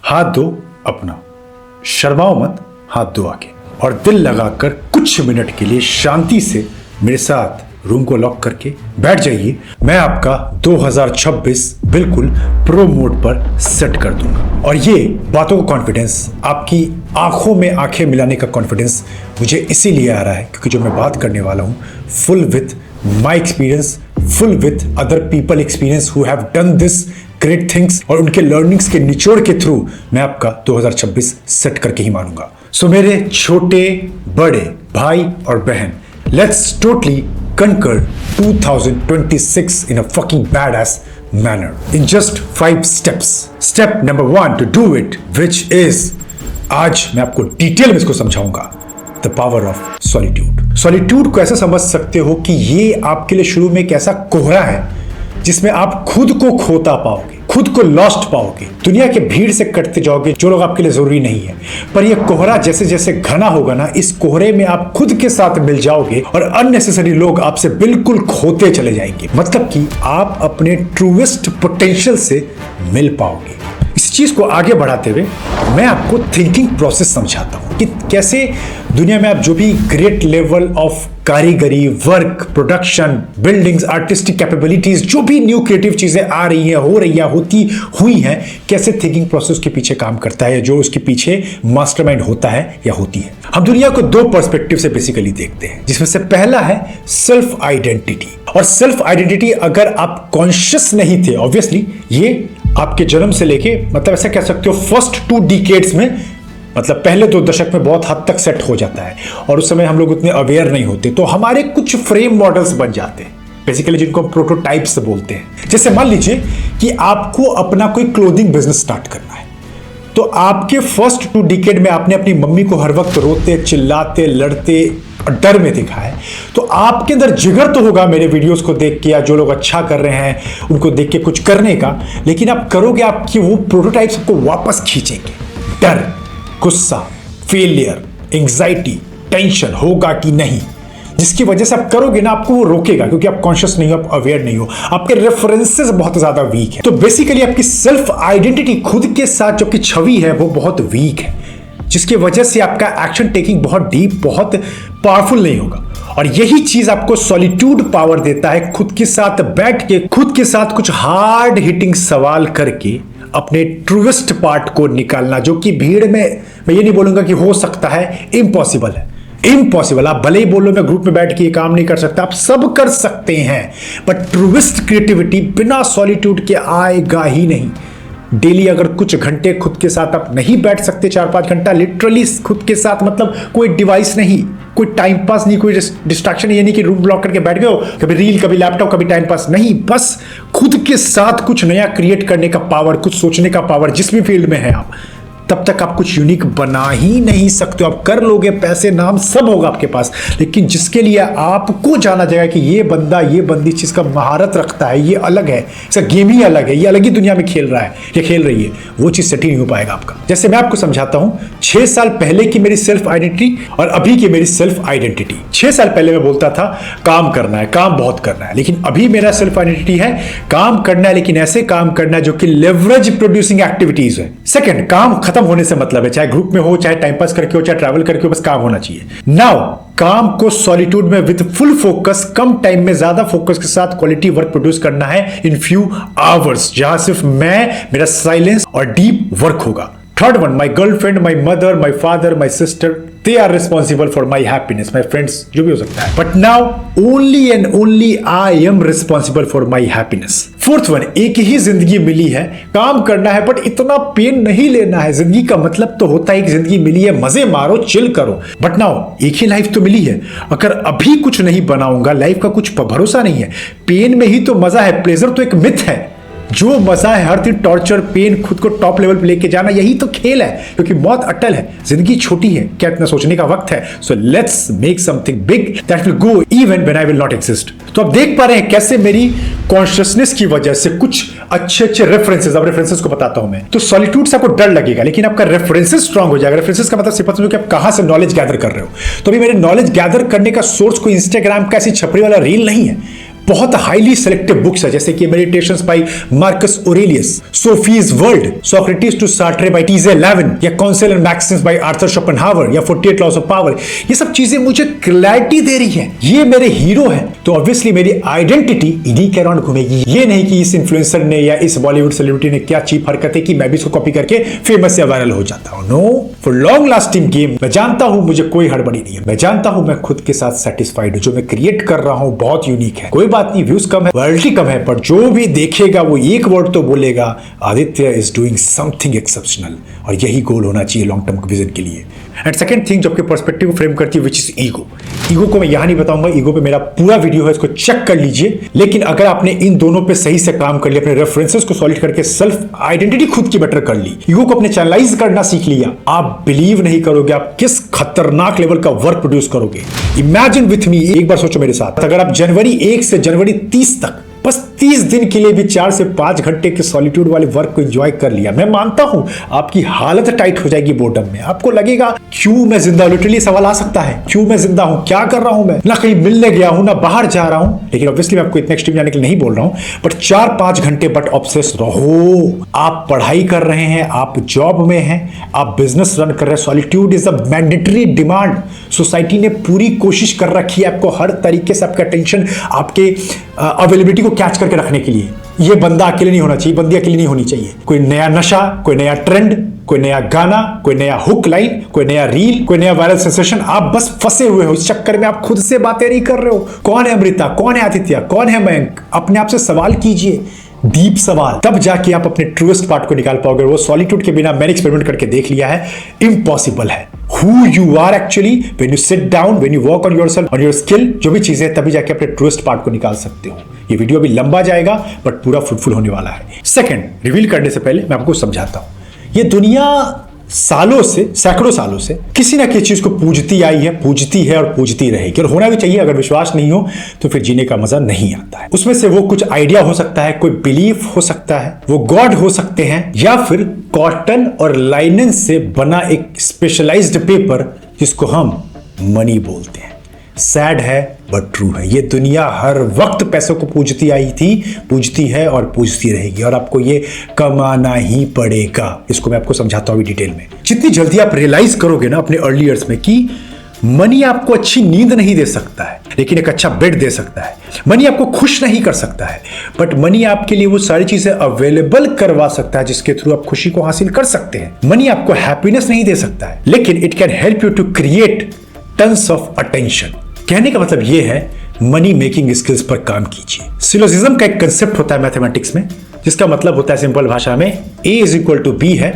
हाथ दो अपना, शर्माओ मत, हाथ दो आगे और दिल लगाकर कुछ मिनट के लिए शांति से मेरे साथ रूम को लॉक करके बैठ जाइए। मैं आपका 2026 बिल्कुल प्रो मोड पर सेट कर दूंगा। और ये बातों का कॉन्फिडेंस, आपकी आंखों में आंखें मिलाने का कॉन्फिडेंस मुझे इसीलिए आ रहा है क्योंकि जो मैं बात करने वाला हूँ full with my experience, full with other people experience who have done this great things, और उनके लर्निंग्स के निचोड़ के थ्रू मैं आपका 2026 सेट करके ही मानूंगा। सो मेरे छोटे बड़े भाई और बहन, let's totally conquer 2026 in a fucking badass manner in just 5 steps. Step number 1 to do it, which is, आज मैं आपको डिटेल में इसको समझाऊंगा, the power of solitude. Solitude को ऐसा समझ सकते हो कि ये आपके लिए शुरू में एक ऐसा कोहरा है जिसमें आप खुद को खोता पाओगे, खुद को लॉस्ट पाओगे, दुनिया के भीड़ से कटते जाओगे जो लोग आपके लिए जरूरी नहीं है। पर यह कोहरा जैसे जैसे घना होगा ना, इस कोहरे में आप खुद के साथ मिल जाओगे और अननेसेसरी लोग आपसे बिल्कुल खोते चले जाएंगे। मतलब कि आप अपने ट्रूएस्ट पोटेंशियल से मिल पाओगे। इस चीज को आगे बढ़ाते हुए मैं आपको थिंकिंग प्रोसेस समझाता हूं कि कैसे दुनिया में आप जो भी ग्रेट लेवल ऑफ कारीगरी, work, production, buildings, artistic capabilities, जो भी न्यू क्रिएटिव चीजें आ रही हैं, हो रही हैं, होती हुई हैं, कैसे थिंकिंग प्रोसेस के पीछे काम करता है, जो उसके पीछे मास्टरमाइंड होता है या होती है। हम दुनिया को 2 पर्सपेक्टिव से बेसिकली देखते हैं, जिसमें से पहला है सेल्फ आइडेंटिटी। और सेल्फ आइडेंटिटी अगर आप कॉन्शियस नहीं थे, ऑब्वियसली ये आपके जन्म से लेके, मतलब ऐसा कह सकते हो फर्स्ट 2 डिकेड्स में, मतलब पहले 2 दशक में बहुत हद तक सेट हो जाता है और उस समय हम लोग उतने अवेयर नहीं होते, तो हमारे कुछ फ्रेम मॉडल्स बन जाते हैं बेसिकली, जिनको हम प्रोटोटाइप्स बोलते हैं। जैसे मान लीजिए कि आपको अपना कोई क्लोथिंग बिजनेस स्टार्ट करना है, तो आपके फर्स्ट 2 डिकेड में आपने अपनी मम्मी को हर वक्त रोते, चिल्लाते, लड़ते, डर में देखा है, तो आपके अंदर जिगर तो होगा मेरे वीडियोस को देख के या जो लोग अच्छा कर रहे हैं उनको देख के कुछ करने का, लेकिन आप करोगे, आपकी वो प्रोटोटाइप्स आपको वापस खींचेंगे। डर, गुस्सा, फेलियर, एंग्जाइटी, टेंशन होगा कि नहीं, जिसकी वजह से आप करोगे ना, आपको वो रोकेगा क्योंकि आप कॉन्शियस नहीं हो, आप अवेयर नहीं हो, आपके रेफरेंसेस बहुत ज्यादा वीक है। तो बेसिकली आपकी सेल्फ आइडेंटिटी, खुद के साथ जो की छवि है वो बहुत वीक है, जिसकी वजह से आपका एक्शन टेकिंग बहुत डीप, बहुत पावरफुल नहीं होगा। और यही चीज आपको सॉलिट्यूड पावर देता है, खुद के साथ बैठ के, खुद के साथ कुछ हार्ड हिटिंग सवाल करके अपने ट्रूएस्ट पार्ट को निकालना, जो कि भीड़ में, मैं ये नहीं बोलूंगा कि हो सकता है, इम्पॉसिबल है, इम्पॉसिबल। आप भले ही बोलो मैं ग्रुप में बैठ के ये काम नहीं कर सकता, आप सब कर सकते हैं, बट ट्रूएस्ट क्रिएटिविटी बिना सॉलिट्यूड के आएगा ही नहीं। डेली अगर कुछ घंटे खुद के साथ आप नहीं बैठ सकते, 4-5 घंटा लिटरली खुद के साथ, मतलब कोई डिवाइस नहीं, कोई टाइम पास नहीं, कोई डिस्ट्रैक्शन, ये नहीं कि रूम ब्लॉक करके बैठ गए हो, कभी रील, कभी लैपटॉप, कभी टाइम पास नहीं, बस खुद के साथ कुछ नया क्रिएट करने का पावर, कुछ सोचने का पावर, जिस भी फील्ड में है आप, तब तक आप कुछ यूनिक बना ही नहीं सकते हो। आप कर लोगे, पैसे, नाम सब होगा आपके पास, लेकिन जिसके लिए आपको जाना जाएगा कि ये बंदा, ये बंदी चीज का महारत रखता है, ये अलग है, इसका गेम ही अलग है, ये अलग ही दुनिया में खेल रहा है या खेल रही है, वो चीज सेट ही नहीं हो पाएगा आपका। जैसे मैं आपको समझाता हूं, 6 साल पहले की मेरी सेल्फ आइडेंटिटी और अभी की मेरी सेल्फ आइडेंटिटी। 6 साल पहले मैं बोलता था काम करना है, काम बहुत करना है, लेकिन अभी मेरा सेल्फ आइडेंटिटी है काम करना है, लेकिन ऐसे काम करना है जो कि लेवरेज प्रोड्यूसिंग एक्टिविटीज है। सेकंड, काम खत्म होने से मतलब है, चाहे ग्रुप में हो, चाहे टाइम पास करके हो, चाहे ट्रैवल करके हो, बस काम होना चाहिए। नाउ काम को सॉलिट्यूड में with full focus, come time में ज्यादा फोकस के साथ क्वालिटी वर्क प्रोड्यूस करना है इन फ्यू आवर्स, जहां सिर्फ मैं, मेरा साइलेंस और डीप वर्क होगा। Third one, my girlfriend, my mother, my father, my sister, they are responsible for my happiness, my friends, जो भी हो सकता है, but now only and only I am responsible for my happiness. Fourth one, एक ही जिंदगी मिली है, काम करना है बट इतना पेन नहीं लेना है। जिंदगी का मतलब तो होता है कि जिंदगी मिली है, मजे मारो, चिल करो, बट नाउ एक ही लाइफ तो मिली है, अगर अभी कुछ नहीं बनाऊंगा, लाइफ का कुछ भरोसा नहीं है। पेन में ही तो मजा है, प्लेजर तो एक मिथ है। जो मजा है हर दिन टॉर्चर, पेन, खुद को टॉप लेवल पे लेके जाना, यही तो खेल है, क्योंकि मौत अटल है, जिंदगी छोटी है, क्या इतना सोचने का वक्त है। So let's make something big that will go even when I will not exist. तो आप देख पा रहे हैं कैसे मेरी कॉन्शियसनेस की वजह से कुछ अच्छे रेफरेंसेस, अब रेफरेंसेस को बताता हूं मैं। तो सॉलिट्यूड से आपको डर लगेगा, लेकिन आपका रेफरेंसेस स्ट्रांग हो जाएगा। रेफरेंसेस का मतलब सिर्फ समझो कि आप कहां से नॉलेज गैदर कर रहे हो। तो अभी मेरे नॉलेज गैदर करने का सोर्स कोई इंस्टाग्राम का ऐसी छपरी वाला रील नहीं है, बहुत हाईली सेलेक्टिव बुक्स है, जैसे कि meditations by Marcus Aurelius, Sophie's World, Socrates to Sartre by TJ Levine, या council and maxims by Arthur Schopenhauer, या 48 लॉज ऑफ पावर। ये सब चीजें मुझे क्लैरिटी दे रही है, ये मेरे हीरो हैं, तो ऑब्वियसली मेरी आइडेंटिटी इन्हीं के अराउंड घूमेगी। ये नहीं कि इस इन्फ्लुएंसर ने या इस बॉलीवुड सेलिब्रिटी ने क्या चीप हरकत है कि मैं भी इसको कॉपी करके फेमस या वायरल हो जाता हूं। No, for long lasting game मैं जानता हूं मुझे कोई हड़बड़ी नहीं है, मैं जानता हूं मैं खुद के साथ सेटिस्फाइड हूं, जो मैं क्रिएट कर रहा हूं बहुत यूनिक है। कोई बात नहीं, व्यूज कम है, रॉयल्टी कम है, पर जो भी देखेगा वो एक वर्ड तो बोलेगा, Aditya is doing something exceptional. और यही गोल होना चाहिए लॉन्ग टर्म विजन के लिए। एंड सेकंड थिंग जो आपके पर्सपेक्टिव को फ्रेम करती है, विच इज ईगो। ईगो को मैं यहां नहीं बताऊंगा, ईगो पे मेरा पूरा वीडियो है, इसको चेक कर लीजिए। लेकिन अगर आपने इन दोनों पे सही से काम कर लिया, अपने रेफरेंसेस को सॉलिड करके सेल्फ आइडेंटिटी खुद की बेटर कर ली, ईगो को अपने चैनलाइज करना सीख लिया, आप बिलीव नहीं करोगे आप किस खतरनाक लेवल का वर्क प्रोड्यूस करोगे। इमेजिन विथ मी, एक बार सोचो मेरे साथ, अगर आप जनवरी 1 से जनवरी 30 तक बस 30 दिन के लिए भी 4 से 5 घंटे के सॉलिट्यूड वाले वर्क को एंजॉय कर लिया, मैं मानता हूं आपकी हालत टाइट हो जाएगी बोर्डम में। आपको लगेगा क्यों मैं जिंदा, लिटरली सवाल आ सकता है, क्यों मैं जिंदा हूं, क्या कर रहा हूं मैं, ना कहीं मिलने गया हूं ना बाहर जा रहा हूं। लेकिन ऑब्वियसली मैं आपको इतने एक्सट्रीम जाने के लिए नहीं बोल रहा हूं, बट 4-5 घंटे बट ऑब्सेस रहो। आप पढ़ाई कर रहे हैं, आप जॉब में हैं, आप बिजनेस रन कर रहे हैं, solitude is a mandatory demand. Society ने पूरी कोशिश कर रखी है आपको हर तरीके से आपका अटेंशन, आपके अवेलेबिलिटी को कैच करके रखने के लिए। ये बंदा अकेले नहीं होना चाहिए, बंदी अकेले नहीं होनी चाहिए। कोई नया नशा, कोई नया ट्रेंड, कोई नया गाना, कोई नया हुक लाइन, कोई नया रील, कोई नया वायरल सेंसेशन, आप बस फंसे हुए हो इस चक्कर में। आप खुद से बातें नहीं कर रहे हो। कौन है अमृता, कौन है आदित्य, कौन है मयंक? अपने आप से सवाल कीजिए, डीप सवाल, तब जाके आप अपने ट्रूएस्ट पार्ट को निकाल पाओगे। वो सॉलिट्यूड के बिना मैंने एक्सपेरिमेंट करके देख लिया है, इम्पॉसिबल है। Who you are actually when you sit down, when you work on yourself, on your skill, जो भी चीजें, तभी जाके अपने ट्रूएस्ट पार्ट को निकाल सकते हो। ये वीडियो अभी लंबा जाएगा बट पूरा फ्रूटफुल होने वाला है। सेकंड, रिवील करने से पहले मैं आपको समझाता हूं, ये दुनिया सालों से, सैकड़ों सालों से किसी ना किसी चीज को पूजती आई है, पूजती है और पूजती रहेगी, और होना भी चाहिए। अगर विश्वास नहीं हो तो फिर जीने का मजा नहीं आता है। उसमें से वो कुछ आइडिया हो सकता है, कोई बिलीफ हो सकता है, वो गॉड हो सकते हैं, या फिर कॉटन और लाइनन से बना एक स्पेशलाइज्ड पेपर जिसको हम मनी बोलते हैं। सैड है बट ट्रू है, ये दुनिया हर वक्त पैसों को पूजती आई थी, पूजती है और पूजती रहेगी, और आपको ये कमाना ही पड़ेगा। इसको मैं आपको समझाता हूं डिटेल में। जितनी जल्दी आप रियलाइज करोगे ना अपने अर्ली ईयर्स में कि मनी आपको अच्छी नींद नहीं दे सकता है, लेकिन एक अच्छा बेड दे सकता है। मनी आपको खुश नहीं कर सकता है, बट मनी आपके लिए वो सारी चीजें अवेलेबल करवा सकता है जिसके थ्रू आप खुशी को हासिल कर सकते हैं। मनी आपको हैप्पीनेस नहीं दे सकता है, लेकिन it can help you to create tons of attention. कहने का मतलब यह है, मनी मेकिंग स्किल्स पर काम कीजिए। सिलोजिज्म का एक कंसेप्ट होता है मैथमेटिक्स में, जिसका मतलब होता है सिंपल भाषा में, A is equal to B है,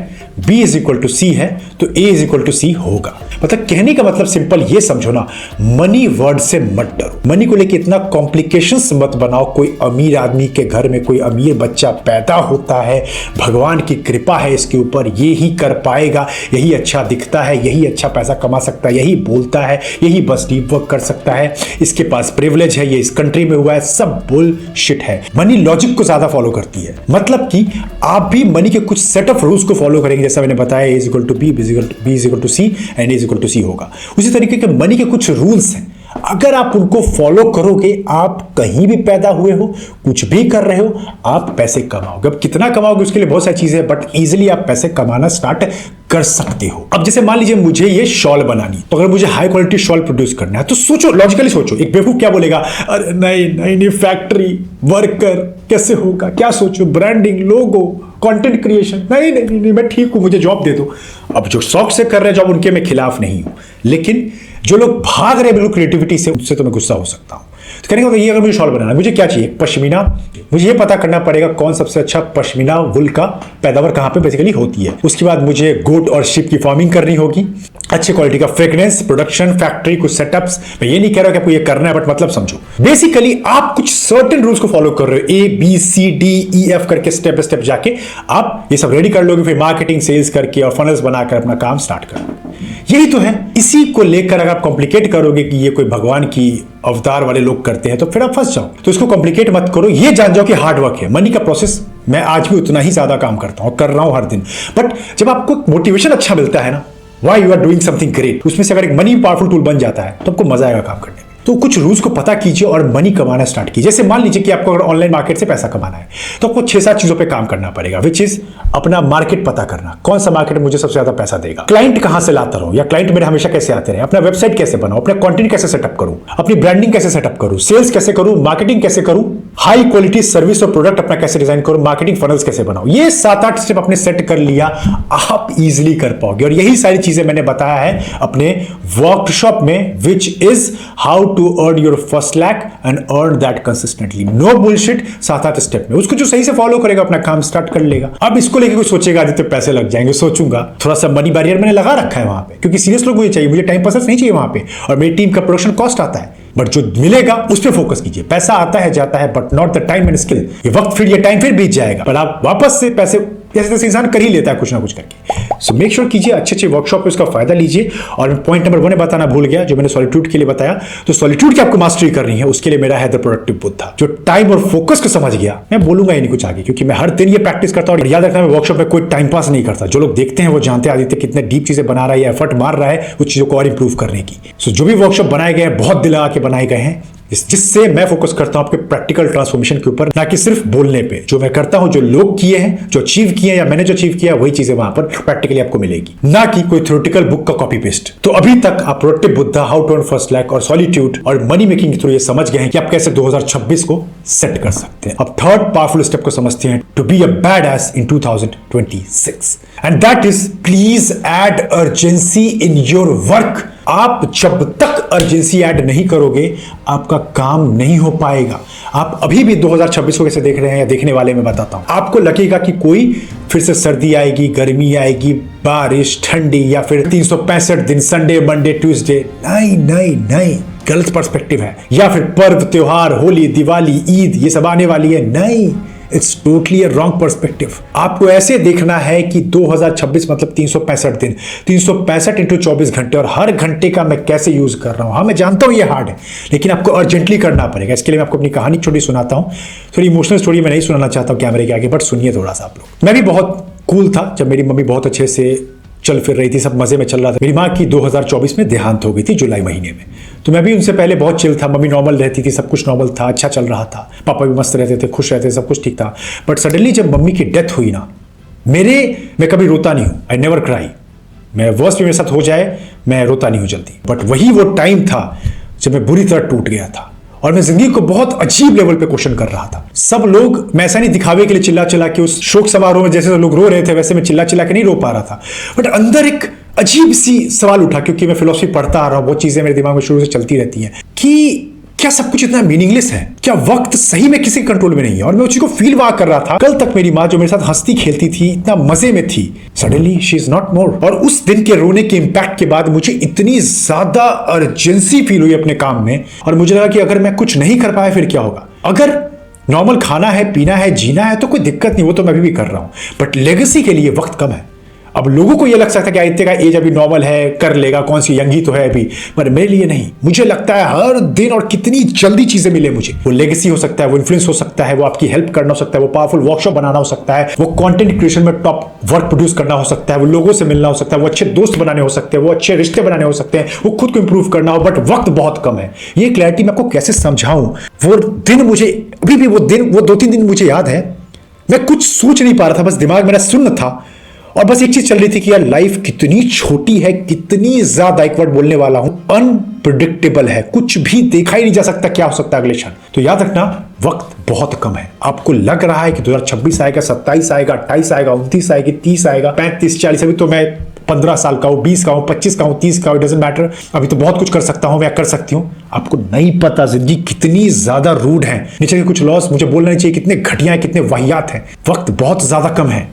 B is equal to C है, तो A is equal to C होगा। मतलब कहने का मतलब सिंपल ये समझो ना, मनी वर्ड से मत डरो। मनी को लेके इतना कॉम्प्लिकेशंस मत बनाओ। कोई अमीर आदमी के घर में कोई अमीर बच्चा पैदा होता है, भगवान की कृपा है इसके ऊपर, ये ही कर पाएगा, यही अच्छा दिखता है, यही अच्छा पैसा कमा सकता है, यही बोलता है, यही बस डीप वर्क कर सकता है, इसके पास प्रिविलेज है, ये इस कंट्री में हुआ है, सब बुलशिट है। मनी लॉजिक को ज्यादा फॉलो करती है। मतलब कि आप भी मनी के कुछ सेट ऑफ रूल्स को फॉलो करेंगे, जैसा मैंने बताया, A is equal to B, B is equal to C and A is equal to C होगा। उसी तरीके के मनी के कुछ रूल्स हैं, अगर आप उनको फॉलो करोगे, आप कहीं भी पैदा हुए हो, कुछ भी कर रहे हो, आप पैसे कमाओगे। अब कितना कमाओगे उसके लिए बहुत सारी चीजें, बट इजीली आप पैसे कमाना स्टार्ट कर सकते हो। अब जैसे मान लीजिए मुझे ये शॉल बनानी, तो अगर मुझे हाई क्वालिटी शॉल प्रोड्यूस करना है, तो सोचो, लॉजिकली सोचो। एक बेवकूफ क्या बोलेगा, अरे नहीं फैक्ट्री वर्कर कैसे होगा, क्या सोचो, ब्रांडिंग, लोगो, कंटेंट क्रिएशन, नहीं मैं ठीक हूं, मुझे जॉब दे दो। अब जो शौक से कर रहे हैं जॉब, उनके मैं खिलाफ नहीं हूं, लेकिन जो लोग भाग रहे हैं बिल्कुल क्रिएटिविटी से, उससे तो मैं गुस्सा हो सकता हूं। तो कहने का ये, अगर मुझे शॉल बनाना है, मुझे क्या चाहिए, पश्मीना। मुझे ये पता करना पड़ेगा कौन सबसे अच्छा पश्मीना वुल का पैदावार कहां पे बेसिकली होती है। उसके बाद मुझे गोट और शिप की फार्मिंग करनी होगी, अच्छे क्वालिटी का फ्रेग्रेंस, प्रोडक्शन, फैक्ट्री, कुछ सेटअप्स। मैं ये नहीं कह रहा कि आपको ये करना है, बट मतलब समझो, बेसिकली आप कुछ सर्टेन रूल्स को फॉलो कर रहे हो, A B C D E F करके स्टेप बाय स्टेप जाके आप ये सब रेडी कर लोगे, फिर मार्केटिंग, सेल्स करके और फनल्स बनाकर अपना काम स्टार्ट करो। यही तो है। इसी को लेकर अगर आप कॉम्प्लिकेट करोगे कि ये कोई भगवान की अवतार वाले लोग करते हैं, तो फिर आप फंस जाओ। तो इसको कॉम्प्लिकेट मत करो, ये जान जाओ कि हार्ड वर्क है। मनी का प्रोसेस मैं आज भी उतना ही ज्यादा काम करता हूं, कर रहा हूं हर दिन, बट जब आपको मोटिवेशन अच्छा मिलता है ना, why you are doing something great, उसमें से अगर एक मनी पावरफुल टूल बन जाता है, तो आपको मजा आएगा काम करने में। तो कुछ रूल्स को पता कीजिए और मनी कमाना स्टार्ट कीजिए। जैसे मान लीजिए कि आपको अगर ऑनलाइन मार्केट से पैसा कमाना है तो आपको 6-7 चीजों पे काम करना पड़ेगा, विच इज अपना मार्केट पता करना, कौन सा मार्केट मुझे सबसे ज्यादा पैसा देगा, क्लाइंट कहां से लाता रहूं या क्लाइंट मेरे हमेशा कैसे आते रहे, अपना वेबसाइट कैसे बनाऊं, अपना कंटेंट कैसे सेटअप करूं, अपनी ब्रांडिंग कैसे सेटअप करूं, सेल्स कैसे करूं, मार्केटिंग कैसे करूं, हाई क्वालिटी सर्विस और प्रोडक्ट अपना कैसे डिजाइन करूं, मार्केटिंग फनल्स कैसे बनाऊं। ये 7-8 स्टेप अपने सेट कर लिया, आप इजीली कर पाओगे। और यही सारी चीजें मैंने बताया है अपने वर्कशॉप में, which is how to earn your first lakh and earn that consistently. No bullshit, 7-8 step में। उसको जो सही से फॉलो करेगा अपना काम स्टार्ट कर लेगा। अब इसको लेके कोई सोचेगा आदित्य पैसे लग जाएंगे, सोचूंगा थोड़ा सा मनी बैरियर मैंने लगा रखा है वहां पे, क्योंकि सीरियस लोग मुझे चाहिए, मुझे टाइम पास नहीं चाहिए वहां पे, और मेरी टीम का प्रोडक्शन कॉस्ट आता है, बट जो मिलेगा उस पर फोकस कीजिए। पैसा आता है जाता है, but not the time and skill. ये वक्त फिर ये टाइम फिर बीत जाएगा, पर आप वापस से पैसे जैसे तैसे इंसान कर ही लेता है कुछ ना कुछ करके। सो मेक श्योर कीजिए, अच्छे वर्कशॉप पे उसका फायदा लीजिए। और पॉइंट नंबर 1 बताना भूल गया, जो मैंने सॉलिट्यूड के लिए बताया, तो सॉलिट्यूड की आपको मास्टरी करनी है, उसके लिए मेरा है द प्रोडक्टिव बुद्धा, जो टाइम और फोकस को समझ गया। मैं बोलूंगा ही नहीं कुछ आगे, क्योंकि मैं हर दिन ये प्रैक्टिस करता हूं। और याद रखना, मैं वर्कशॉप में कोई टाइम पास नहीं करता। जो लोग देखते हैं वो जानते हैं आदित्य कितने डीप चीजें बना रहा है, एफर्ट मार रहा है उस चीजों को और इंप्रूव करने की। सो जो भी वर्कशॉप बनाए गए हैं बहुत दिल लगा के बनाए गए हैं, जिससे मैं फोकस करता हूं आपके प्रैक्टिकल ट्रांसफॉर्मेशन के ऊपर, ना कि सिर्फ बोलने पे। जो मैं करता हूं, जो लोग किए हैं, जो अचीव किए हैं या मैंने जो अचीव किया, वही चीजें वहां पर प्रैक्टिकली आपको मिलेगी, ना कि कोई थ्योरेटिकल बुक का कॉपी पेस्ट। तो अभी तक आप productive Buddha, how to earn first lakh और सॉलिट्यूड और मनी मेकिंग के थ्रू ये समझ गए हैं कि आप कैसे 2026 को सेट कर सकते हैं। अब थर्ड पावरफुल स्टेप को समझते हैं, to be a badass in 2026, and that is please add urgency in your work. आप जब तक अर्जेंसी ऐड नहीं करोगे आपका काम नहीं हो पाएगा। आप अभी भी 2026 को कैसे देख रहे हैं या देखने वाले, मैं बताता हूं। आपको लगेगा कि कोई फिर से सर्दी आएगी, गर्मी आएगी, बारिश, ठंडी, या फिर 365 दिन, संडे, मंडे, ट्यूसडे। नहीं नहीं नहीं, गलत पर्सपेक्टिव है। या फिर पर्व, त्योहार, होली, दिवाली, ईद, ये सब आने वाली है। नहीं, इट्स टोटली रॉन्ग पर्सपेक्टिव। आपको ऐसे देखना है कि 2026 मतलब 365 दिन, 365 इंटू 24 घंटे, और हर घंटे का मैं कैसे यूज कर रहा हूं। हाँ, मैं जानता हूं ये हार्ड है, लेकिन आपको अर्जेंटली करना पड़ेगा। इसके लिए मैं आपको अपनी कहानी छोटी सुनाता हूं। थोड़ी इमोशनल स्टोरी मैं नहीं सुनाना चाहता हूं कैमरे के आगे, बट सुनिए थोड़ा सा आप लोग। मैं भी बहुत कूल था जब मेरी मम्मी बहुत अच्छे से चल फिर रही थी, सब मजे में चल रहा था। मेरी माँ की 2024 में देहांत हो गई थी, जुलाई महीने में। तो मैं भी उनसे पहले बहुत चिल था, मम्मी नॉर्मल रहती थी, सब कुछ नॉर्मल था, अच्छा चल रहा था, पापा भी मस्त रहते थे, खुश रहते थे, सब कुछ ठीक था। बट सडनली जब मम्मी की डेथ हुई ना, मैं कभी रोता नहीं हूँ, आई नेवर क्राई। मैं वर्स्ट भी मेरे साथ हो जाए, मैं रोता नहीं हूँ जल्दी। बट वही वो टाइम था जब मैं बुरी तरह टूट गया था, और मैं जिंदगी को बहुत अजीब लेवल पे क्वेश्चन कर रहा था। सब लोग, मैं ऐसा नहीं दिखावे के लिए चिल्ला चिल्ला के उस शोक समारोह में जैसे लोग रो रहे थे, वैसे मैं चिल्ला चिल्ला के नहीं रो पा रहा था। बट अंदर एक अजीब सी सवाल उठा, क्योंकि मैं फिलोसफी पढ़ता आ रहा हूं, वो चीजें मेरे दिमाग में शुरू से चलती रहती हैं कि क्या सब कुछ इतना मीनिंगलेस है? क्या वक्त सही में किसी कंट्रोल में नहीं है? और मैं उस चीज को फील वहां कर रहा था। कल तक मेरी माँ जो मेरे साथ हंसती खेलती थी, इतना मजे में थी, suddenly she is not more. और उस दिन के रोने के इंपैक्ट के बाद मुझे इतनी ज्यादा अर्जेंसी फील हुई अपने काम में, और मुझे लगा कि अगर मैं कुछ नहीं कर पाया फिर क्या होगा। अगर नॉर्मल खाना है, पीना है, जीना है तो कोई दिक्कत नहीं, वो तो मैं अभी भी कर रहा हूं। बट लेगेसी के लिए वक्त कम है। अब लोगों को यह लग सकता है कि आदित्य का एज अभी नॉर्मल है, कर लेगा, कौन सी यंग ही तो है अभी, पर मेरे लिए नहीं। मुझे लगता है हर दिन और कितनी जल्दी चीजें मिले मुझे। वो लेगेसी हो सकता है, वो इन्फ्लुएंस हो सकता है, वो आपकी हेल्प करना हो सकता है, वो पावरफुल वर्कशॉप बनाना हो सकता है, वो कंटेंट क्रिएशन में टॉप वर्क प्रोड्यूस करना हो सकता है, वो लोगों से मिलना हो सकता है, वो अच्छे दोस्त बनाने हो सकते हैं, वो अच्छे रिश्ते बनाने हो सकते हैं, वो खुद को इंप्रूव करना हो। बट वक्त बहुत कम है। ये क्लैरिटी मैं आपको कैसे समझाऊं? वो दिन मुझे अभी भी, वो 2-3 दिन मुझे याद है। मैं कुछ सोच नहीं पा रहा था, बस दिमाग मेरा सुन्न था, और बस एक चीज चल रही थी कि यार लाइफ कितनी छोटी है, कितनी ज्यादा, एक वर्ड बोलने वाला हूं, अनप्रिडिक्टेबल है। कुछ भी देखा ही नहीं जा सकता क्या हो सकता है अगले क्षण। तो याद रखना, वक्त बहुत कम है। आपको लग रहा है कि 2026 आएगा, 27 आएगा, 28 आएगा, 29 आएगी, 30 आएगा, 35, 40, अभी तो मैं 15 साल का हूं, 20 का हूं, 25 का हूं, 30 का हूं, डजंट मैटर। अभी तो बहुत कुछ कर सकता हूं, मैं कर सकती हूं। आपको नहीं पता जिंदगी कितनी ज्यादा रूड है। नीचे के कुछ लॉस मुझे बोलना नहीं चाहिए, कितने घटिया है, कितने वाहियात है। वक्त बहुत ज्यादा कम है।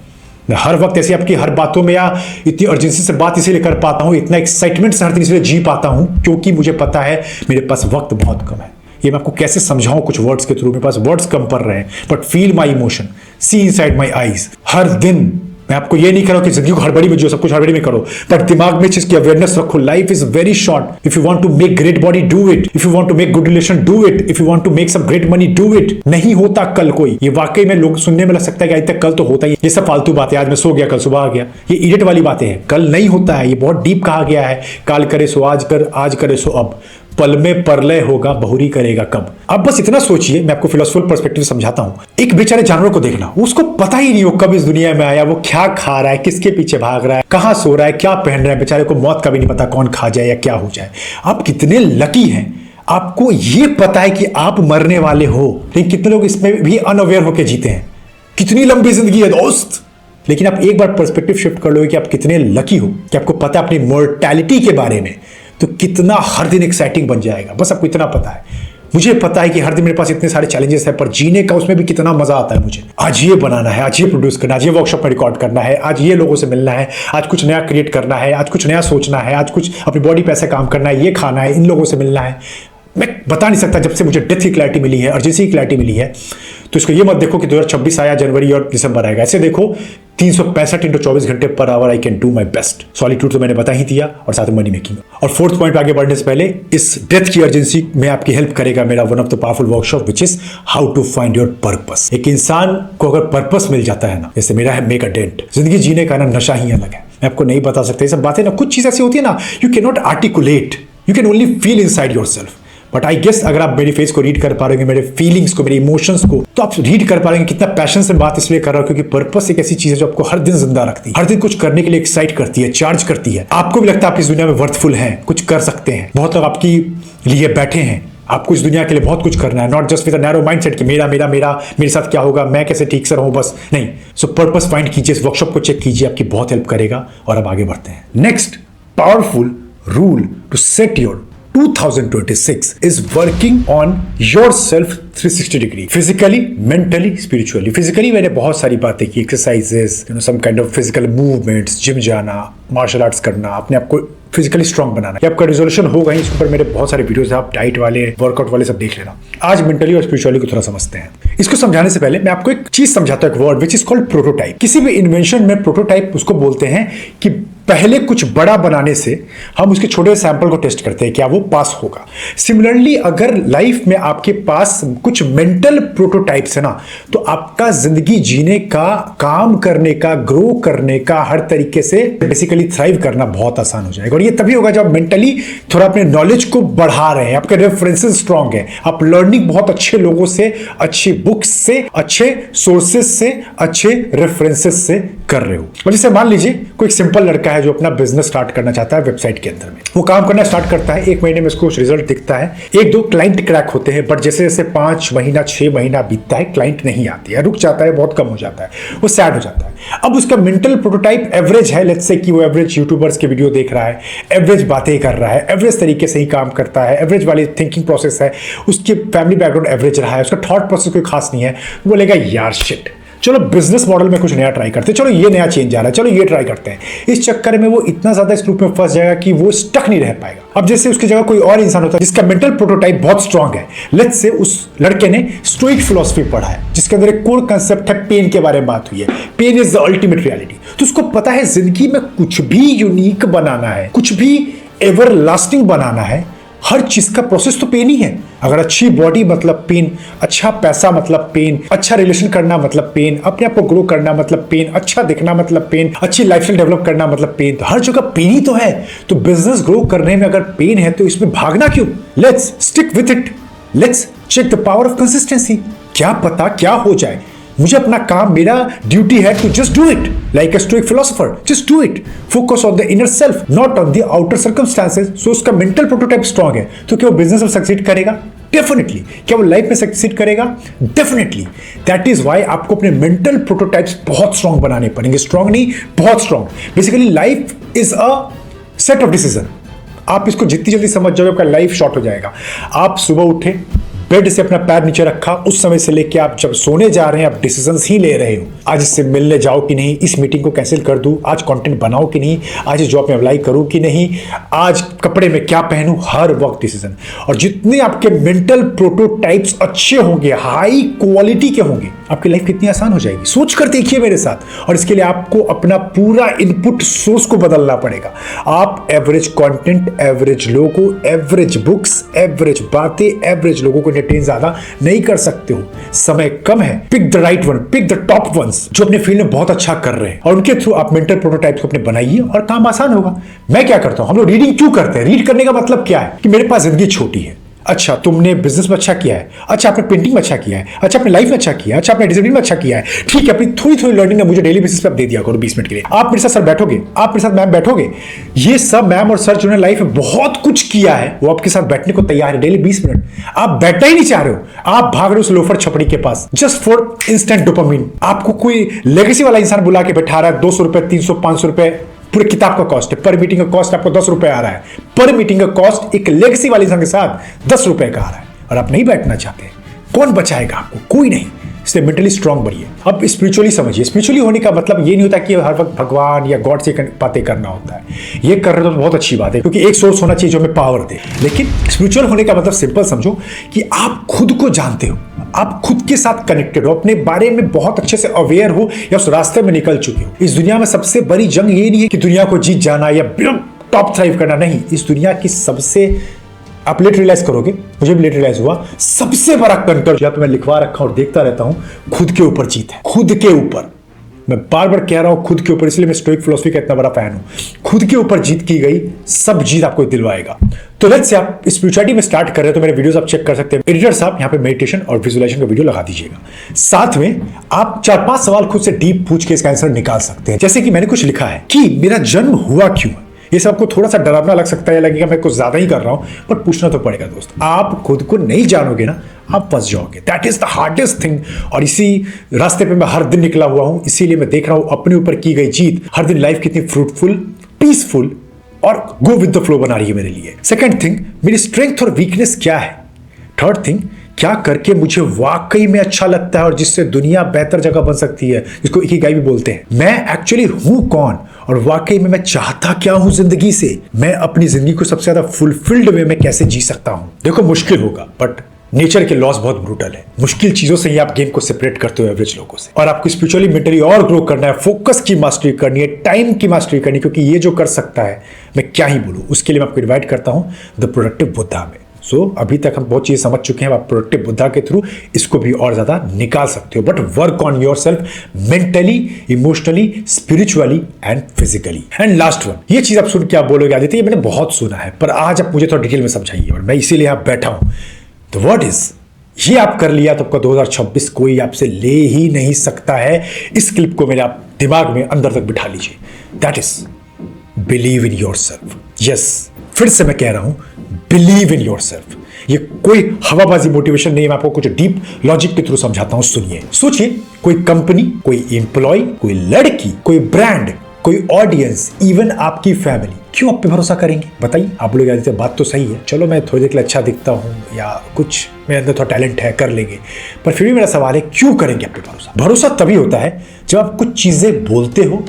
मैं हर वक्त ऐसे आपकी हर बातों में या इतनी अर्जेंसी से बात इसलिए कर पाता हूं, इतना एक्साइटमेंट से हर दिन इसलिए जी पाता हूं, क्योंकि मुझे पता है मेरे पास वक्त बहुत कम है। ये मैं आपको कैसे समझाऊं कुछ वर्ड्स के थ्रू? मेरे पास वर्ड्स कम पड़ रहे हैं, but feel my emotion, see inside my eyes. हर दिन मैं आपको ये नहीं कह रहा कि जिंदगी को हड़बड़ी में जो सब कुछ हड़बड़ी में करो, बट दिमाग में चीज की अवेयरनेस रखो। Life is very short. If you want to make great body, do it. If you want to make good relation, do it. If you want to make some great money, do it. नहीं होता कल कोई। ये वाकई में लोग सुनने में लग सकता है कि आज तक कल तो होता ही, ये सब फालतू बातें, आज मैं सो गया कल सुबह आ गया, ये इडियट वाली बातें हैं। कल नहीं होता है, ये बहुत डीप कहा गया है। काल करे सो आज कर, आज करे सो अब। पल में परलय होगा बहुरी करेगा कब। अब बस इतना सोचिए, मैं आपको फिलोसफिकल पर्सपेक्टिव समझाता हूं। एक बेचारे जानवर को देखना, उसको पता ही नहीं हो कब इस दुनिया में आया, वो क्या खा रहा है, किसके पीछे भाग रहा है, कहां सो रहा है, क्या पहन रहा है, बेचारे को मौत का भी नहीं पता कौन खा जाए या क्या हो जाए। आप कितने लकी हैं, आपको ये पता है कि आप मरने वाले हो, लेकिन कितने लोग इसमें भी अनअवेयर होकर जीते हैं। कितनी लंबी जिंदगी है दोस्त। लेकिन आप एक बार पर्सपेक्टिव शिफ्ट कर लोगे कि आप कितने लकी हो, कि आपको पता है अपनी मोर्टैलिटी के बारे में, तो कितना हर दिन एक्साइटिंग बन जाएगा। बस आपको इतना पता है, मुझे पता है कि हर दिन मेरे पास इतने सारे चैलेंजेस है, पर जीने का उसमें भी कितना मजा आता है मुझे। आज ये बनाना है, आज ये प्रोड्यूस करना है, आज ये वर्कशॉप में रिकॉर्ड करना है, आज ये लोगों से मिलना है, आज कुछ नया क्रिएट करना है, आज कुछ नया सोचना है, आज कुछ अपनी बॉडी पे ऐसे काम करना है, ये खाना है, इन लोगों से मिलना है। मैं बता नहीं सकता, जब से मुझे डेथ की क्लैरिटी मिली है, अर्जेंसी की क्लैरिटी मिली है, तो इसको ये मत देखो कि 2026 आया, जनवरी और दिसंबर आएगा। ऐसे देखो 365 × 24 घंटे per hour I can do my best. Solitude तो मैंने बता ही दिया, और साथ में मनी मेकिंग। और फोर्थ पॉइंट पे आगे बढ़ने से पहले, इस डेथ की अर्जेंसी में आपकी हेल्प करेगा मेरा one of the powerful workshop which is how to find your purpose. एक इंसान को अगर पर्पस मिल जाता है ना, जैसे मेरा है मेक अ डेंट, जिंदगी जीने का ना नशा ही अलग है। मैं आपको नहीं बता सकता ये सब बातें ना, कुछ चीज ऐसी होती है ना, you can not articulate, you can only feel inside yourself. But I guess अगर आप मेरी फेस को रीड कर पा रहे मेरे फीलिंग्स को, मेरे इमोशंस को, तो आप रीड कर पा रहे कितना पैशन से बात इसलिए कर रहा हूं क्योंकि पर्पस एक ऐसी चीज है जो आपको हर दिन जिंदा रखती है, हर दिन कुछ करने के लिए एक्साइट करती है, चार्ज करती है। आपको भी लगता है आप इस दुनिया में वर्थफुल हैं, कुछ कर सकते हैं। बहुत लोग आपके लिए बैठे हैं, आपको इस दुनिया के लिए बहुत कुछ करना है, not just with a narrow mindset कि मेरा मेरा मेरा मेरे साथ क्या होगा, मैं कैसे ठीक से रहूं, बस नहीं। सो पर्पस फाइंड कीजिए, इस वर्कशॉप को चेक कीजिए, आपकी बहुत हेल्प करेगा। और अब आगे बढ़ते हैं। Next powerful rule to set your 2026 is working on yourself 360 degree, physically, mentally, spiritually. Physically मैंने बहुत सारी बातें की, exercises, some kind of physical movements, gym जाना, मार्शल आर्ट्स करना, अपने आप को फिजिकली स्ट्रांग बनाना। ये आपका रिजोल्यूशन होगा ही, इसके ऊपर मेरे बहुत सारे वीडियोस हैं, आप डाइट वाले, वर्कआउट वाले सब देख लेना। आज मेंटली और स्पिरिचुअली को थोड़ा समझते हैं। इसको समझाने से पहले मैं आपको एक चीज समझाता हूं, एक word which is called prototype. किसी भी इन्वेंशन में प्रोटोटाइप उसको बोलते हैं कि पहले कुछ बड़ा बनाने से हम उसके छोटे सैंपल को टेस्ट करते हैं, क्या वो पास होगा। सिमिलरली अगर लाइफ में आपके पास कुछ मेंटल प्रोटोटाइप्स है ना, तो आपका जिंदगी जीने का, काम करने का, ग्रो करने का, हर तरीके से बेसिकली थ्राइव करना बहुत आसान हो जाएगा। और ये तभी होगा जब मेंटली थोड़ा अपने नॉलेज को बढ़ा रहे हैं, आपके रेफरेंसेस स्ट्रांग है, आप लर्निंग बहुत अच्छे लोगों से, अच्छी बुक्स से, अच्छे सोर्सेज से, अच्छे रेफरेंसेस से कर रहे हो। और जैसे मान लीजिए कोई सिंपल लड़का है जो अपना बिजनेस स्टार्ट करना चाहता है वेबसाइट के अंदर में, वो काम करना स्टार्ट करता है, 1 महीने में उसको रिजल्ट दिखता है, 1-2 क्लाइंट क्रैक होते हैं, बट जैसे जैसे 5 महीना 6 महीना बीतता है, क्लाइंट नहीं आती है, रुक जाता है, बहुत कम हो जाता है, वो सैड हो जाता है। अब उसका मेंटल प्रोटोटाइप एवरेज है, लेट्स से कि वो एवरेज यूट्यूबर्स के वीडियो देख रहा है, एवरेज बातें कर रहा है, एवरेज तरीके से ही काम करता है, एवरेज वाली थिंकिंग प्रोसेस है, उसके फैमिली बैकग्राउंड एवरेज रहा है, उसका थॉट प्रोसेस कोई खास नहीं है, बोलेगा यार शिट, चलो बिजनेस मॉडल में कुछ नया ट्राई करते हैं, चलो ये नया चेंज आ रहा है, चलो ये ट्राई करते हैं। इस चक्कर में वो इतना ज्यादा इस लूप में फंस जाएगा कि वो स्टक नहीं रह पाएगा। अब जैसे उसकी जगह कोई और इंसान होता है जिसका मेंटल प्रोटोटाइप बहुत स्ट्रांग है, लेट्स से उस लड़के ने स्टोइक फिलॉसफी पढ़ा है, जिसके अंदर एक कोर कंसेप्ट है, पेन के बारे में बात हुई है, pain is the ultimate reality. तो उसको पता है जिंदगी में कुछ भी यूनिक बनाना है, कुछ भी एवर लास्टिंग बनाना है, हर चीज का प्रोसेस तो पेन ही है। अगर अच्छी बॉडी मतलब पेन, अच्छा पैसा मतलब पेन, अच्छा रिलेशन करना मतलब पेन, अपने आप को ग्रो करना मतलब पेन, अच्छा दिखना मतलब पेन, अच्छी लाइफस्टाइल डेवलप करना मतलब पेन, तो हर जगह पेन ही तो है। तो बिजनेस ग्रो करने में अगर पेन है तो इसमें भागना क्यों? Let's stick with it, let's check the power of consistency. क्या पता क्या हो जाए, मुझे अपना काम, मेरा ड्यूटी है to just do it like a stoic philosopher, just do it, focus on the inner self, not on the outer circumstances. So उसका मेंटल प्रोटोटाइप स्ट्रांग है, तो क्या वो बिजनेस में सक्सीड करेगा? डेफिनेटली। क्या वो लाइफ में सक्सीड करेगा? डेफिनेटली। दैट इज वाई आपको अपने मेंटल प्रोटोटाइप्स बहुत स्ट्रांग बनाने पड़ेंगे, स्ट्रांग नहीं, बहुत strong. Basically life is a set of decision. आप इसको जितनी जल्दी समझ जाओगे आपका लाइफ शॉर्ट हो जाएगा। आप सुबह उठे, बेड से अपना पैर नीचे रखा, उस समय से लेके आप जब सोने जा रहे हैं आप डिसीजंस ही ले रहे हो। आज इससे मिलने जाओ कि नहीं, इस मीटिंग को कैंसिल कर दूं, आज कंटेंट बनाओ कि नहीं, आज इस जॉब में अप्लाई करूं कि नहीं, आज कपड़े में क्या पहनूं, हर वक्त डिसीजन। और जितने आपके मेंटल प्रोटोटाइप्स अच्छे होंगे, हाई क्वालिटी के होंगे, आपकी लाइफ कितनी आसान हो जाएगी। सोच कर देखिए मेरे साथ। और इसके लिए आपको अपना पूरा इनपुट सोर्स को बदलना पड़ेगा। आप एवरेज कंटेंट, एवरेज लोगों, एवरेज बुक्स, एवरेज बातें, एवरेज लोगों को एंटरटेन ज्यादा नहीं कर सकते हो, समय कम है, pick the right one, pick the top ones जो अपने फील्ड में बहुत अच्छा कर रहे हैं, और उनके थ्रू आप मेंटल प्रोटोटाइप को अपने बनाइए और काम आसान होगा। मैं क्या करता हूं, हम लोग रीडिंग क्यों करते हैं? रीड करने का मतलब क्या है कि मेरे पास जिंदगी छोटी है। अच्छा, तुमने बिजनेस में अच्छा किया है, अच्छा आपने पेंटिंग में अच्छा किया है, अच्छा अपने लाइफ में अच्छा किया है, अच्छा अपने डिसिप्लिन में अच्छा किया है, ठीक है, अपनी थोड़ी थोड़ी लर्निंग मुझे डेली बेसिस पे आप दे दिया करो 20 मिनट के लिए। आप मेरे साथ सर बैठोगे, आप मेरे साथ मैम बैठोगे, ये सब मैम और सर जिन्होंने लाइफ में बहुत कुछ किया है वो आपके साथ बैठने को तैयार है डेली 20 मिनट। आप बैठना ही नहीं चाह रहे हो, आप भाग रहे हो उस लोफर छपड़ी के पास जस्ट फॉर इंस्टेंट डोपामिन। आपको कोई लेगेसी वाला इंसान बुला के बैठा रहा है, 200 रुपए, 300, 500 रुपए पूरे किताब का कॉस्ट है, पर मीटिंग का कॉस्ट आपको 10 रुपए आ रहा है, पर मीटिंग का कॉस्ट एक लेगेसी वाले इंसान के साथ 10 रुपए का आ रहा है, और आप नहीं बैठना चाहते। कौन बचाएगा आपको? कोई नहीं। इसलिए मेंटली स्ट्रांग बनिए। अब स्पिरिचुअली समझिए, स्पिरिचुअली होने का मतलब ये नहीं होता कि हर वक्त भगवान या गॉड से बातें करना होता है। ये कर रहे हो तो बहुत अच्छी बात है, क्योंकि एक सोर्स होना चाहिए जो हमें पावर दे। लेकिन स्पिरिचुअल होने का मतलब सिंपल समझो कि आप खुद को जानते हो, आप खुद के साथ कनेक्टेड हो, अपने बारे में बहुत अच्छे से अवेयर हो या उस रास्ते में निकल चुके हो। इस दुनिया में सबसे बड़ी जंग ये नहीं है कि दुनिया को जीत जाना या टॉप थ्राइव करना, नहीं। इस दुनिया की सबसे, आप लेट रियलाइज करोगे, मुझे भी लेट रियलाइज हुआ, सबसे बड़ा कंट्रोल जहां पे मैं लिखवा रखा और देखता रहता हूं, खुद के ऊपर जीत है। खुद के ऊपर, मैं बार बार कह रहा हूं खुद के ऊपर, इसलिए मैं स्टोइक फिलॉसफी का इतना बड़ा फैन हूं। खुद के ऊपर जीत की गई सब जीत आपको दिलवाएगा। तो लेट्स से आप स्पिरिचुअलिटी में स्टार्ट कर रहे हो तो मेरे वीडियोस आप चेक कर सकते हैं। एडिटर साहब यहाँ पे मेडिटेशन और विजुअलाइजेशन का वीडियो लगा दीजिएगा। साथ में आप 4-5 सवाल खुद से डीप पूछ के इसका आंसर निकाल सकते हैं। जैसे कि मैंने कुछ लिखा है कि मेरा जन्म हुआ क्यों है। ये सब आपको थोड़ा सा डरावना लग सकता है, लगेगा मैं कुछ ज्यादा ही कर रहा हूं, पर पूछना तो पड़ेगा दोस्त। आप खुद को नहीं जानोगे ना, आप फंस जाओगे। That is the hardest thing. और इसी रास्ते पे मैं हर दिन निकला हुआ हूं, इसीलिए मैं देख रहा हूं अपने ऊपर की गई जीत हर दिन लाइफ कितनी फ्रूटफुल, पीसफुल और गो विद द फ्लो बना रही है मेरे लिए। सेकंड थिंग, मेरी स्ट्रेंथ और वीकनेस क्या है। थर्ड थिंग, क्या करके मुझे वाकई में अच्छा लगता है और जिससे दुनिया बेहतर जगह बन सकती है, जिसको इकिगाई भी बोलते हैं। मैं एक्चुअली हूं कौन और वाकई में मैं चाहता क्या हूं जिंदगी से। मैं अपनी जिंदगी को सबसे ज्यादा फुलफिल्ड वे में कैसे जी सकता हूं। देखो मुश्किल होगा, बट नेचर के लॉस बहुत ब्रूटल है। मुश्किल चीजों से ही आप गेम को सेपरेट करते हो एवरेज लोगों से। और आपको स्पिरिचुअली मेंटली और ग्रो करना है, फोकस की मास्टरी करनी है, टाइम की मास्टरी करनी है, क्योंकि ये जो कर सकता है मैं क्या ही बोलूं। उसके लिए मैं आपको इन्वाइट करता हूं द प्रोडक्टिव बुद्धा में। अभी तक हम बहुत चीजें समझ चुके हैं, आप प्रोडक्टिव बुद्धा के थ्रू इसको भी और ज्यादा निकाल सकते हो। But work on your self mentally, emotionally, spiritually and physically. And last one, ये चीज आप सुन के आप बोलोगे आदित्य ये मैंने बहुत सुना है, पर आज आप मुझे थोड़ा डिटेल में समझाइए, और मैं इसीलिए यहाँ बैठा हूं। तो व्हाट इज ये आप कर लिया तो आपका 2026 कोई आपसे ले ही नहीं सकता है। इस क्लिप को मेरे आप दिमाग में अंदर तक बिठा लीजिए। That is believe in your self. Yes, फिर से मैं कह रहा हूं, बिलीव इन योर सेल्फ। ये कोई हवाबाजी मोटिवेशन नहीं है, मैं आपको कुछ डीप लॉजिक के थ्रू समझाता हूं। सुनिए, सोचिए, कोई कंपनी, कोई एम्प्लॉय, कोई लड़की, कोई ब्रांड, कोई ऑडियंस, इवन आपकी फैमिली क्यों आप पे भरोसा करेंगे? बताइए। आप लोग कहते हैं बात तो सही है, चलो मैं थोड़ी देर के लिए अच्छा दिखता हूं या कुछ मेरे अंदर थोड़ा टैलेंट है, कर लेंगे। पर फिर भी मेरा सवाल है, क्यों करेंगे आप पे भरोसा? भरोसा तभी होता है जब आप कुछ चीजें बोलते हो,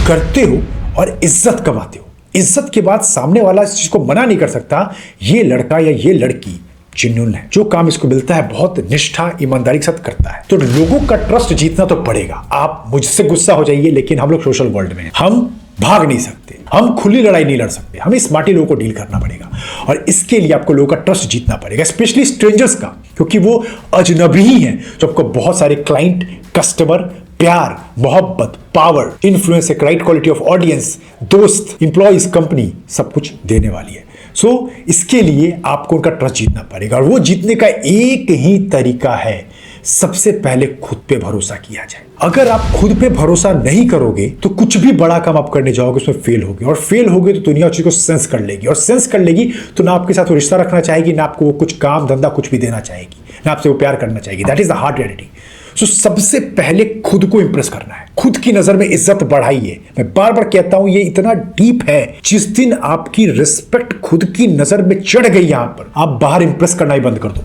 करते हो और इज्जत कमाते हो। इज्जत के बाद सामने वाला इस चीज को मना नहीं कर सकता, ये लड़का या ये लड़की जेन्युइन है, जो काम इसको मिलता है बहुत निष्ठा, ईमानदारी के साथ करता है। तो लोगों का ट्रस्ट जीतना तो पड़ेगा। आप मुझसे गुस्सा हो जाइए, लेकिन हम लोग सोशल वर्ल्ड में, हम भाग नहीं सकते, हम खुली लड़ाई नहीं लड़ सकते, हमें स्मार्टी लोगों को डील करना पड़ेगा। और इसके लिए आपको लोगों का ट्रस्ट जीतना पड़ेगा, स्पेशली स्ट्रेंजर्स का, क्योंकि वो अजनबी ही हैं जो आपको बहुत सारे क्लाइंट, कस्टमर, प्यार, मोहब्बत, पावर, इन्फ्लुएंस, एक राइट क्वालिटी ऑफ ऑडियंस, दोस्त, इंप्लॉइज, कंपनी सब कुछ देने वाली है। इसके लिए आपको उनका ट्रस्ट जीतना पड़ेगा, और वो जीतने का एक ही तरीका है, सबसे पहले खुद पे भरोसा किया जाए। अगर आप खुद पे भरोसा नहीं करोगे तो कुछ भी बड़ा काम आप करने जाओगे उसमें फेल होगे, और फेल होगे तो दुनिया उसी को सेंस कर लेगी, और सेंस कर लेगी तो ना आपके साथ वो रिश्ता रखना चाहेगी, ना आपको वो कुछ काम धंधा कुछ भी देना चाहेगी, ना आपसे वो प्यार करना चाहेगी। That is the hard reality. सबसे पहले खुद को इंप्रेस करना है, खुद की नजर में इज्जत बढ़ाइए। मैं बार बार कहता हूं ये इतना डीप है। जिस दिन आपकी रिस्पेक्ट खुद की नजर में चढ़ गई, यहां पर आप बाहर इंप्रेस करना ही बंद कर दो।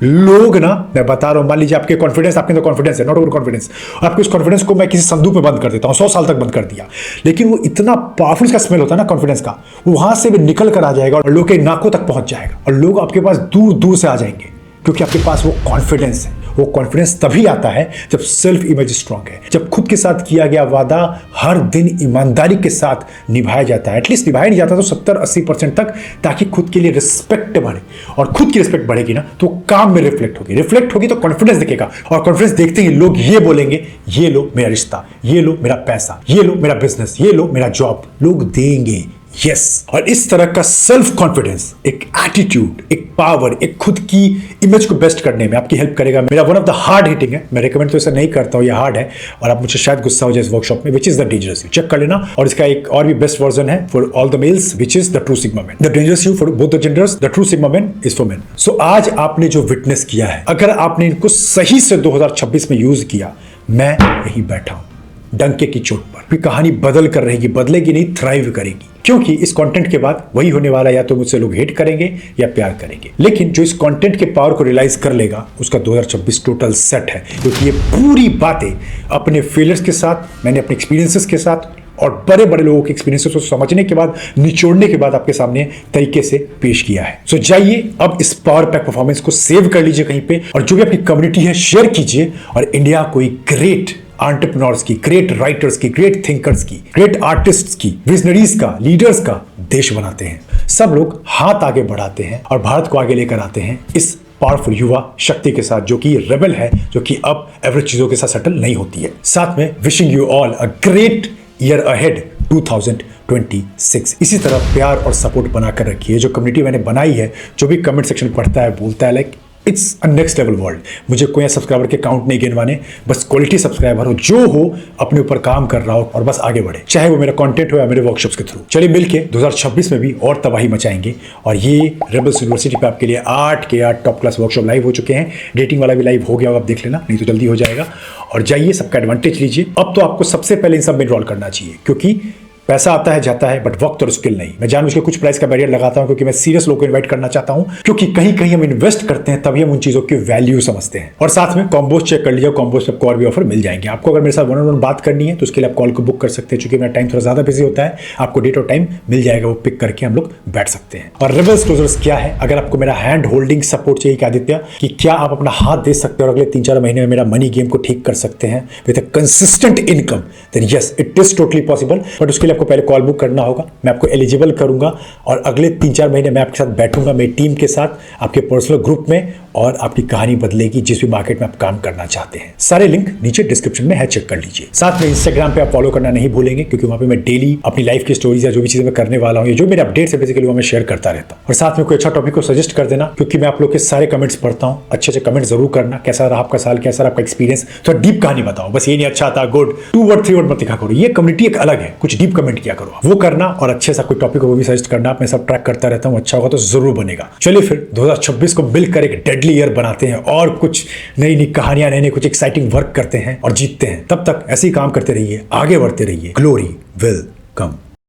लोग ना, मैं बता रहा हूं, मान लीजिए आपके कॉन्फिडेंस, आपके अंदर कॉन्फिडेंस है, नॉट ओवर कॉन्फिडेंस, आपके उस कॉन्फिडेंस को मैं किसी संदूक में बंद कर देता हूं, 100 साल तक बंद कर दिया, लेकिन वो इतना पावरफुल का स्मेल होता है ना कॉन्फिडेंस का, वो वहां से भी निकल कर आ जाएगा और लोग के नाकों तक पहुंच जाएगा, और लोग आपके पास दूर दूर से आ जाएंगे, क्योंकि आपके पास वो कॉन्फिडेंस है। वो कॉन्फिडेंस तभी आता है जब सेल्फ इमेज स्ट्रांग है, जब खुद के साथ किया गया वादा हर दिन ईमानदारी के साथ निभाया जाता है। एटलीस्ट निभाया नहीं जाता तो 70-80% तक, ताकि खुद के लिए रिस्पेक्ट बढ़े। और खुद की रिस्पेक्ट बढ़ेगी ना तो काम में रिफ्लेक्ट होगी तो कॉन्फिडेंस दिखेगा, और कॉन्फिडेंस देखते ही लोग ये बोलेंगे, ये लो मेरा रिश्ता, ये लो मेरा पैसा, ये लो मेरा बिजनेस, ये लो मेरा जॉब, लोग देंगे। यस और इस तरह का सेल्फ कॉन्फिडेंस, एक एटीट्यूड, एक पावर, एक खुद की इमेज को बेस्ट करने में आपकी हेल्प करेगा। मेरा one of the hard hitting है, मैं रिकमेंड तो ऐसा नहीं करता हूँ, ये हार्ड है और आप मुझे शायद गुस्सा हो जाए इस वर्कशॉप में, which is the dangerous you, check कर लेना। और इसका एक और भी बेस्ट वर्जन है for all the males, which is the true sigma man. The dangerous you for both the genders, the true sigma man is for men. So आज आपने जो विटनेस किया है, अगर आपने इनको सही से 2026 में यूज किया, मैं यहीं बैठा हूं डंके की चोट पर, फिर कहानी बदल कर रहेगी, बदलेगी नहीं, थ्राइव करेगी। क्योंकि इस कंटेंट के बाद वही होने वाला, या तो मुझसे लोग हेट करेंगे या प्यार करेंगे, लेकिन जो इस कंटेंट के पावर को रियलाइज कर लेगा उसका 2026 टोटल सेट है। क्योंकि ये पूरी बातें अपने फेलियर्स के साथ, मैंने अपने एक्सपीरियंसेस के साथ और बड़े बड़े लोगों के एक्सपीरियंसेस को समझने के बाद, निचोड़ने के बाद आपके सामने तरीके से पेश किया है। सो जाइए अब इस पावर पैक परफॉर्मेंस को सेव कर लीजिए कहीं पे, और जो भी अपनी कम्युनिटी है शेयर कीजिए, और इंडिया को एक ग्रेट एंटरप्रेन्योर्स की, ग्रेट राइटर्स की, ग्रेट थिंकर्स की, ग्रेट आर्टिस्ट्स की, विजनरीज का, लीडर्स का देश बनाते हैं। सब लोग हाथ आगे बढ़ाते हैं और भारत को आगे लेकर आते हैं इस पावरफुल युवा शक्ति के साथ, जो कि रेबल है, जो कि अब एवरेज चीजों के साथ सेटल नहीं होती है। साथ में wishing you all a great year ahead 2026। इसी तरह प्यार और सपोर्ट बनाकर रखिए। जो कम्युनिटी मैंने बनाई है, जो भी कमेंट सेक्शन पढ़ता है, बोलता है, like it's a next level world. मुझे कोई सब्सक्राइबर के काउंट नहीं गिनवाने, बस क्वालिटी सब्सक्राइबर हो, जो हो अपने ऊपर काम कर रहा हो और बस आगे बढ़े, चाहे वो मेरा कंटेंट हो या मेरे वर्कशॉप्स के थ्रू। चलिए मिलके 2026 में भी और तबाही मचाएंगे। और ये रेबल्स यूनिवर्सिटी पे आपके लिए 8 के 8 टॉप क्लास वर्कशॉप लाइव हो चुके हैं। डेटिंग वाला भी लाइव हो गया होगा, आप देख लेना, नहीं तो जल्दी हो जाएगा। और जाइए सबका एडवांटेज लीजिए। अब तो आपको सबसे पहले इन सब में इनरोल करना चाहिए, क्योंकि पैसा आता है जाता है, बट वक्त और स्किल नहीं। मैं जानबूझ के कुछ प्राइस का बैरियर लगाता हूं, क्योंकि मैं सीरियस लोगों को इनवाइट करना चाहता हूं, क्योंकि कहीं कहीं हम इन्वेस्ट करते हैं तभी हम उन चीजों की वैल्यू समझते हैं। और साथ में कॉम्बोज चेक कर लीजिए, कॉम्बोज पे और भी ऑफर मिल जाएंगे आपको। अगर मेरे साथ वन ऑन वन बात करनी है तो उसके लिए आप कॉल को बुक कर सकते हैं, क्योंकि मेरा टाइम थोड़ा ज्यादा बिजी होता है। आपको डेट और टाइम मिल जाएगा, वो पिक करके हम लोग बैठ सकते हैं। और रेबल्स क्लोजर्स क्या है, अगर आपको मेरा हैंड होल्डिंग सपोर्ट चाहिए कि आदित्य, कि क्या आप अपना हाथ दे सकते हैं और अगले 3-4 महीने में मेरा मनी गेम को ठीक कर सकते हैं with a consistent income, then yes it is totally possible. But उसके लिए आपको पहले कॉल बुक करना होगा, मैं आपको एलिजिबल करूंगा, और अगले 3-4 महीने मैं आपके साथ बैठूंगा, मेरी टीम के साथ, आपके पर्सनल ग्रुप में, और आपकी कहानी बदलेगी जिस भी मार्केट में आप काम करना चाहते हैं। सारे लिंक नीचे डिस्क्रिप्शन में है, चेक कर लीजिए। साथ में इंस्टाग्राम पे आप फॉलो करना नहीं भूलेंगे, क्योंकि वहां पे मैं डेली अपनी लाइफ की स्टोरीज या जो भी चीजें मैं करने वाला हूं, जो मेरे अपडेट्स है बेसिकली वो मैं शेयर करता रहता हूं। और साथ में कोई अच्छा टॉपिक को सजेस्ट कर देना, क्योंकि मैं आप लोग के सारे कमेंट्स पढ़ता हूं। अच्छे कमेंट जरूर करना, कैसा रहा आपका साल, कैसा रहा आपका एक्सपीरियंस, थोड़ा डीप कहानी बताओ, बस ये नहीं अच्छा था गुड 2 वर्ड 3 वर्ड मत लिखा करो। ये कम्युनिटी एक अलग है, कुछ डीप कमेंट किया करो, वो करना। और अच्छे सा कोई टॉपिक को वो भी सजेस्ट करना, मैं सब ट्रैक करता रहता हूँ, अच्छा होगा तो जरूर बनेगा। चलिए फिर 2026 को मिलकर एक डेडली ईयर बनाते हैं, और कुछ नई नई कहानियां, नए नए कुछ एक्साइटिंग वर्क करते हैं और जीतते हैं। तब तक ऐसे ही काम करते रहिए, आगे बढ़ते रहिए, ग्लोरी विल कम।